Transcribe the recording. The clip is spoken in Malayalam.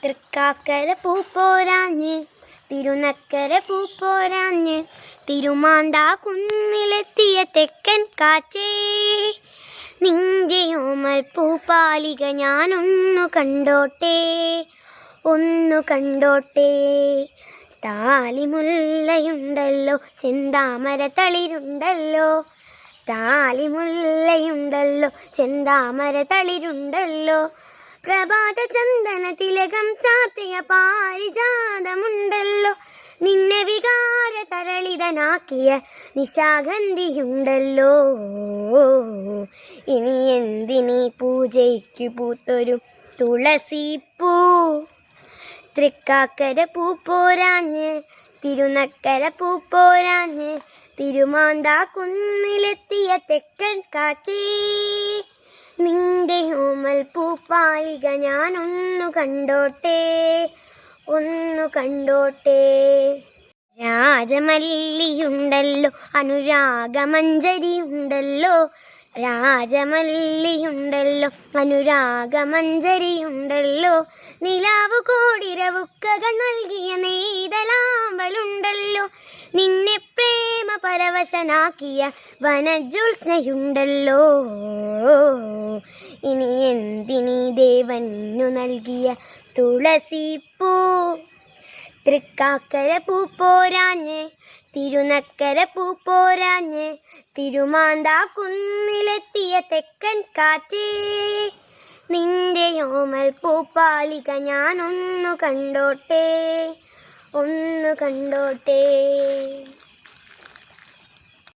തൃക്കാക്കര പൂപ്പോരാഞ്ഞ് തിരുനക്കര പൂപ്പോരാഞ്ഞ് തിരുമാന്താ കുന്നിലെത്തിയ തെക്കൻ കാറ്റേ നിന്റെ ഓമൽ പൂപ്പാലിക ഞാനൊന്നു കണ്ടോട്ടെ ഒന്നു കണ്ടോട്ടെ. താലിമുല്ലയുണ്ടല്ലോ ചെന്താമര തളിരുണ്ടല്ലോ താലിമുല്ലയുണ്ടല്ലോ ചെന്താമര തളിരുണ്ടല്ലോ പ്രഭാത ചന്ദന തിലകം ചാർത്തിയ പാരിജാതമുണ്ടല്ലോ നിന്നെ വികാര തരളിതനാക്കിയ നിശാഗന്ധിയുണ്ടല്ലോ. ഇനി എന്തിനീ പൂജയ്ക്കു പൂത്തൊരു തുളസിപ്പൂ തൃക്കാക്കര പൂപ്പോരാഞ്ഞ് തിരുനക്കര പൂപ്പോരാഞ്ഞ് തിരുമാന്താ കുന്നിലെത്തിയ തെക്കൻ കാറ്റേ നിന്റെ ഓമൽ പൂപ്പാലിക ഞാനൊന്നു കണ്ടോട്ടെ ഒന്നു കണ്ടോട്ടെ. രാജമല്ലിയുണ്ടല്ലോ അനുരാഗമഞ്ജരിയുണ്ടല്ലോ രാജമല്ലിയുണ്ടല്ലോ അനുരാഗമഞ്ജരിയുണ്ടല്ലോ നിലാവു കോടിരവുക്കകൾ നൽകിയ നെയ്തലാമ്പലുണ്ടല്ലോ നിന്നെ പ്രേമ പരവശനാക്കിയ വനജുത്സ്നയുണ്ടല്ലോ. ഇനി എന്തിനീ ദേവനു നൽകിയ തുളസിപ്പൂ തൃക്കാക്കര പൂപ്പോരാഞ്ഞ് തിരുനക്കര പൂപ്പോരാഞ്ഞ് തിരുമാന്താ കുന്നിലെത്തിയ തെക്കൻ കാറ്റേ നിന്റെ ഓമൽ പൂപ്പാലിക ഞാനൊന്നു കണ്ടോട്ടെ ഒന്നു കണ്ടോട്ടെ.